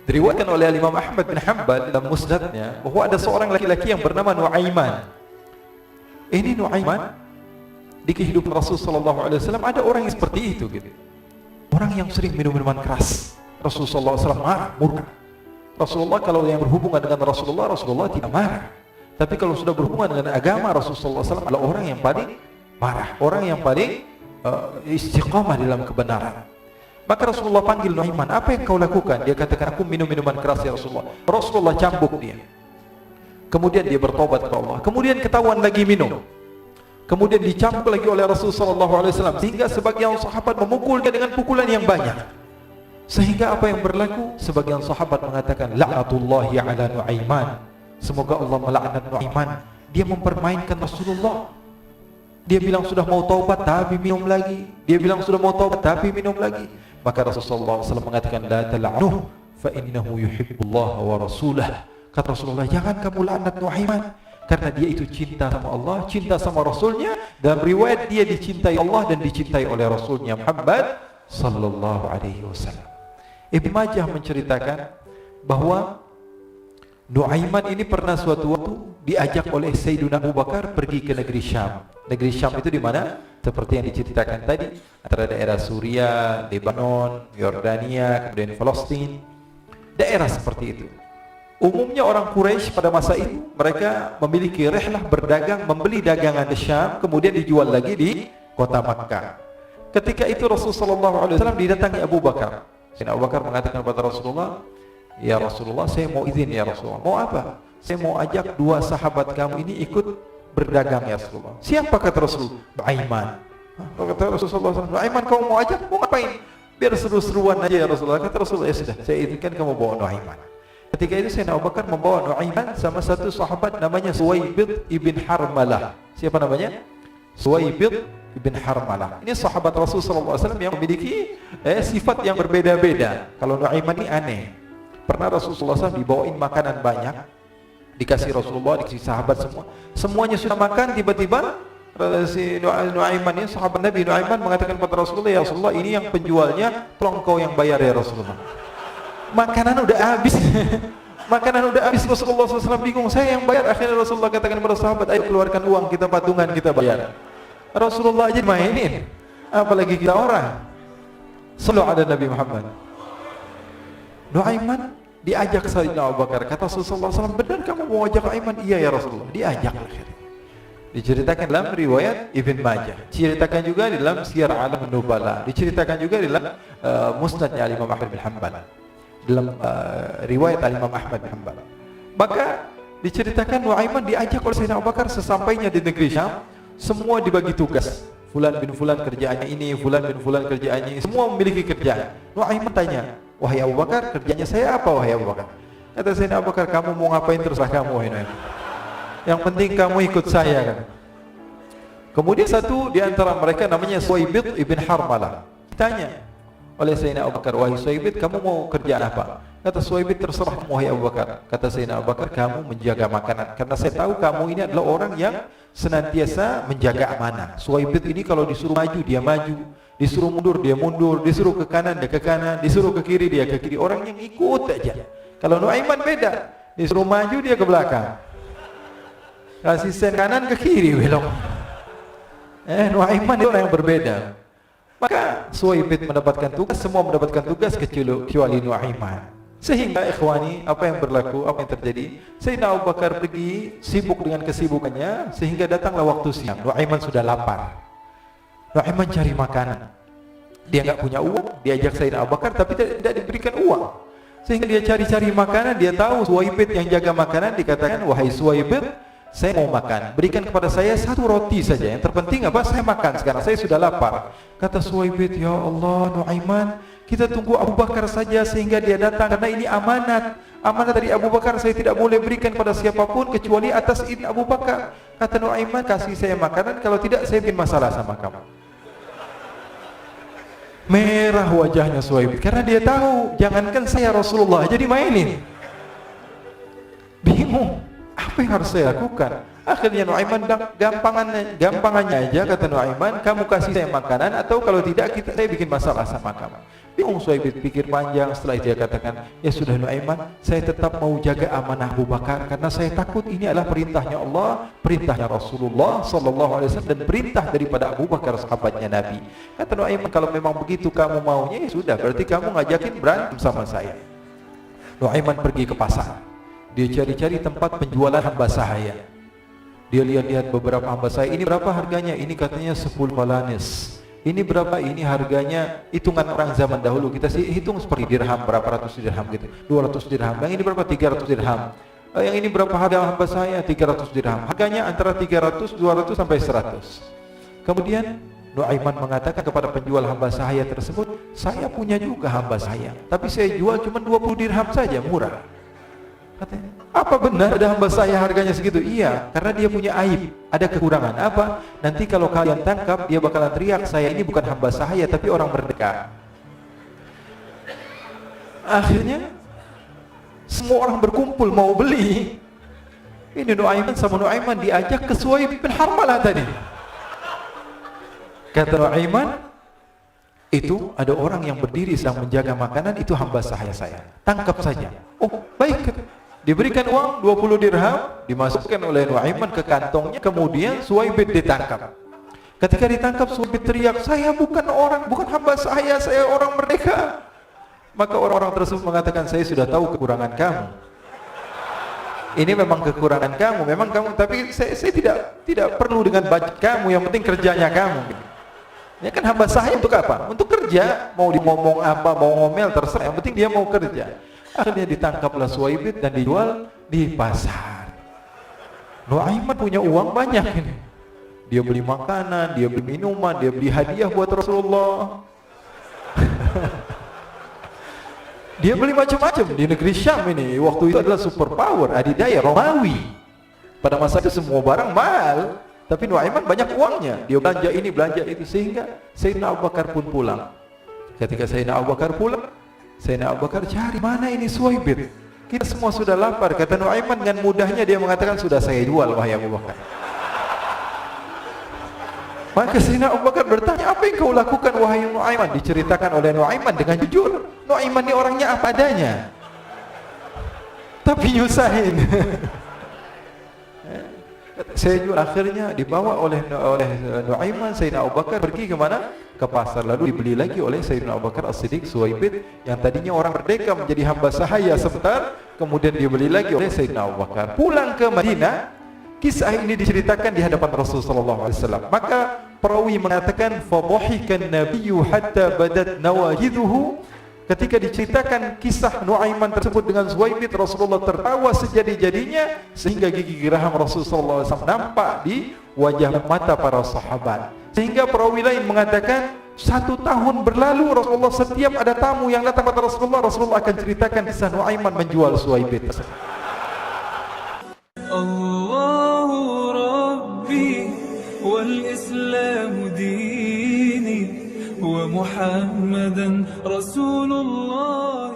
Diriwayatkan oleh Imam Ahmad bin Hanbal dalam musnadnya bahwa ada seorang laki-laki yang bernama Nuaiman. Ini Nuaiman di kehidupan Rasulullah SAW ada orang yang seperti itu gitu. Orang yang sering minum minuman keras. Rasulullah SAW marah, murka. Rasulullah kalau yang berhubungan dengan Rasulullah tidak marah. Tapi kalau sudah berhubungan dengan agama Rasulullah SAW adalah orang yang paling marah, orang yang paling istiqamah dalam kebenaran. Maka Rasulullah panggil Nuaiman, apa yang kau lakukan? Dia katakan, aku minum minuman keras ya Rasulullah. Rasulullah cambuk dia. Kemudian dia bertobat kepada Allah. Kemudian ketahuan lagi minum. Kemudian dicambuk lagi oleh Rasulullah SAW. Sehingga sebagian sahabat memukul dia dengan pukulan yang banyak. Sehingga apa yang berlaku? Sebagian sahabat mengatakan, la'natullahi ala Nuaiman. Semoga Allah melaknat Nuaiman. Dia mempermainkan Rasulullah. Dia bilang sudah mau taubat tapi minum lagi. Dia bilang sudah mau taubat tapi minum lagi. Maka Rasulullah SAW mengatakan, la tal'anuh fa innahu yuhibbullah wa rasulah. Kata Rasulullah, jangan kamu laknat Nuaiman, karena dia itu cinta sama Allah, cinta sama Rasulnya. Dalam riwayat dia dicintai Allah dan dicintai oleh Rasulnya Muhammad sallallahu alaihi wasallam. Ibnu Majah menceritakan bahwa Nuaiman ini pernah suatu waktu diajak oleh Sayyidina Abu Bakar pergi ke negeri Syam. Negeri Syam itu di mana? Seperti yang diceritakan tadi, antara daerah Suriah, Lebanon, Yordania, kemudian Palestina. Daerah seperti itu. Umumnya orang Quraisy pada masa itu mereka memiliki rihlah berdagang, membeli dagangan di Syam, kemudian dijual lagi di kota Makkah. Ketika itu Rasulullah SAW didatangi Abu Bakar. Sayyidina Abu Bakar mengatakan kepada Rasulullah, ya Rasulullah, saya mau izin ya Rasulullah. Mau apa? Saya mau ajak dua sahabat kamu ini ikut berdagang ya Rasulullah. Siapa kata Rasulullah? Nuaiman. Kata Rasulullah SAW, Nuaiman kamu mau ajak? Mau ngapain? Biar seru-seruan aja ya Rasulullah. Kata Rasulullah, ya sudah, saya izinkan kamu bawa Nuaiman. Ketika itu Sayyidina Abu Bakar membawa Nuaiman sama satu sahabat namanya Suwaibid ibn Harmalah. Siapa namanya? Suwaibid ibn Harmalah. Ini sahabat Rasulullah SAW yang memiliki sifat yang berbeda-beda. Kalau Nuaiman ini aneh. Pernah Rasulullah SAW dibawain makanan banyak, dikasih Rasulullah, dikasih sahabat semua. Semuanya sudah makan, tiba-tiba si Nuaiman ini, sahabat Nabi Nuaiman mengatakan kepada Rasulullah, ya Rasulullah, ini yang penjualnya, tolong kau yang bayar ya Rasulullah. Makanan udah habis. Makanan udah habis. Rasulullah SAW bingung, saya yang bayar. Akhirnya Rasulullah katakan kepada sahabat, ayo keluarkan uang, kita patungan, kita bayar. Rasulullah aja mainin, apalagi kita orang. Sallu ala Nabi Muhammad. Nuaiman diajak Sayyidina Abu Bakar. Kata Rasulullah SAW, benar kamu mau ajak Nuaiman? Iya ya Rasulullah. Diajak akhirnya. Diceritakan dalam riwayat Ibn Majah. Diceritakan juga di dalam Siyar A'lam Nubala. Diceritakan juga di dalam musnadnya Imam Ahmad bin Hanbal. Dalam riwayat Imam Ahmad bin Hanbal. Maka diceritakan Nuaiman diajak oleh Sayyidina Abu Bakar. Sesampainya di negeri Syam, semua dibagi tugas. Fulan bin Fulan kerjaannya ini, Fulan bin Fulan kerjaannya ini. Semua memiliki kerjaan. Nuaiman tanya, wahai Abu Bakar, kerjanya saya apa wahai Abu Bakar? Kata Sayyidina Abu Bakar, kamu mau ngapain terserah kamu wahai Nuaiman. Yang penting kamu ikut saya kan. Kemudian satu di antara mereka namanya Suwaibid ibn Harmalah. Tanya oleh Sayyidina Abu Bakar, wahai Suwaibid, kamu mau kerjaan apa? Kata Suwaibid, terserah wahai Abu Bakar. Kata Sayyidina Abu Bakar, kamu menjaga makanan, karena saya tahu kamu ini adalah orang yang senantiasa menjaga amanah. Suwaibid ini kalau disuruh maju dia maju, disuruh mundur dia mundur, disuruh ke kanan dia ke kanan, disuruh ke kiri dia ke kiri. Orang yang ikut aja. Kalau Nuaiman beda, disuruh maju dia ke belakang, kasih sen kanan ke kiri belok. Nuaiman itu orang yang berbeda. Maka Suwaibid mendapatkan tugas, semua mendapatkan tugas kecuali Nuaiman. Sehingga ikhwani, apa yang berlaku, apa yang terjadi? Sayyidina Abu Bakar pergi sibuk dengan kesibukannya, sehingga datanglah waktu siang. Nuaiman sudah lapar. Nuaiman cari makanan. Dia enggak punya uang, diajak Sayyidina Abu Bakar tapi tidak diberikan uang. Sehingga dia cari-cari makanan, dia tahu Suwaibid yang jaga makanan, dikatakan, wahai Suwaibid, saya mau makan, berikan kepada saya satu roti saja. Yang terpenting apa? Saya makan sekarang, saya sudah lapar. Kata Suwaibid, ya Allah Nuaiman, kita tunggu Abu Bakar saja sehingga dia datang, karena ini amanat. Amanat dari Abu Bakar, saya tidak boleh berikan pada siapapun kecuali atas izin Abu Bakar. Kata Nuaiman, kasih saya makanan, kalau tidak saya bikin masalah sama kamu. Merah wajahnya Suwaibid karena dia tahu, jangankan saya Rasulullah jadi mainin. Bingung, apa yang harus saya lakukan? Akhirnya Nuaiman gampangannya aja, kata Nuaiman, kamu kasih saya makanan atau kalau tidak saya bikin masalah sama kamu. Bingung Suhaib, pikir panjang. Setelah itu dia katakan, ya sudah Nuaiman, saya tetap mau jaga amanah Abu Bakar karena saya takut ini adalah perintahnya Allah, perintahnya Rasulullah sallallahu alaihi wasallam, dan perintah daripada Abu Bakar sahabatnya Nabi. Kata Nuaiman, kalau memang begitu kamu maunya, ya sudah, berarti kamu ngajakin berantem sama saya. Nuaiman pergi ke pasar. Dia cari-cari tempat penjualan hamba sahaya. Dia lihat-lihat beberapa hamba sahaya. Ini berapa harganya? Ini katanya 10 falanis. Ini berapa? Ini harganya hitungan orang zaman dahulu. Kita sih hitung seperti dirham, berapa ratus dirham gitu. 200 dirham. Yang ini berapa? 300 dirham. Yang ini berapa harga hamba saya? 300 dirham. Harganya antara 300, 200 sampai 100. Kemudian Nuaiman mengatakan kepada penjual hamba sahaya tersebut, saya punya juga hamba saya, tapi saya jual cuma 20 dirham saja, murah. Katanya, apa benar ada hamba saya harganya segitu? Iya, karena dia punya aib, ada kekurangan. Apa? Nanti kalau kalian tangkap, dia bakalan teriak, saya ini bukan hamba sahaya, tapi orang merdeka. Akhirnya semua orang berkumpul mau beli. Ini Nuaiman sama Nuaiman diajak ke Suhaib bin Harmalah tadi. Kata Nuaiman, itu ada orang yang berdiri sedang menjaga makanan, itu hamba sahaya saya. Tangkap saja. Oh, baik. Diberikan uang 20 dirham, dimasukkan oleh Nuaiman ke kantongnya, kemudian Suhaib ditangkap. Ketika ditangkap, Suhaib teriak, saya bukan hamba saya orang merdeka. Maka orang-orang tersebut mengatakan, saya sudah tahu kekurangan kamu. Ini memang kekurangan kamu, memang kamu, tapi saya tidak perlu dengan budget kamu, yang penting kerjanya kamu. Ya kan hamba sahaya untuk apa? Untuk kerja, mau ngomong apa, mau ngomel terserah, yang penting dia mau kerja. Akhirnya ditangkaplah Suhaib dan dijual di pasar. Nuaiman punya uang banyak ini. Dia beli makanan, dia beli minuman, dia beli hadiah buat Rasulullah. Dia beli macam-macam di negeri Syam ini. Waktu itu adalah superpower, adidaya Romawi. Pada masa itu semua barang mahal, tapi Nuaiman banyak uangnya. Dia belanja ini, belanja itu, sehingga Sayyidina Abu Bakar pun pulang. Ketika Sayyidina Abu Bakar pulang, Sayyidina Abu Bakar cari, mana ini Suhaib? Kita semua sudah lapar. Kata Nuaiman dengan mudahnya dia mengatakan, sudah saya jual wahai Abu Bakar. Maka Sayyidina Abu Bakar bertanya, apa yang kau lakukan wahai Nuaiman? Diceritakan oleh Nuaiman dengan jujur. Nuaiman ini orangnya apa adanya, tapi nyusahin. Saya jual. Akhirnya dibawa oleh Nuaiman, Sayyidina Abu Bakar pergi ke mana? Ke pasar, lalu dibeli lagi oleh Sayyidina Abu Bakar As-Siddiq Suhaib yang tadinya orang merdeka menjadi hamba sahaya sebentar, kemudian dibeli lagi oleh Sayyidina Abu Bakar. Pulang ke Madinah, kisah ini diceritakan di hadapan Rasulullah SAW. Maka perawi mengatakan, fadhahikan nabiyyu hatta badat nawajidhuhu. Ketika diceritakan kisah Nuaiman tersebut dengan Suhaib, Rasulullah tertawa sejadi-jadinya sehingga gigi geraham Rasulullah SAW nampak di wajah mata para sahabat. Sehingga perawi lain mengatakan, 1 tahun berlalu Rasulullah, setiap ada tamu yang datang kepada Rasulullah akan ceritakan kisah Nuaiman menjual Suhaib tersebut. Allahu Rabbi wal Islamu dini wa Muhammadan Rasulullah.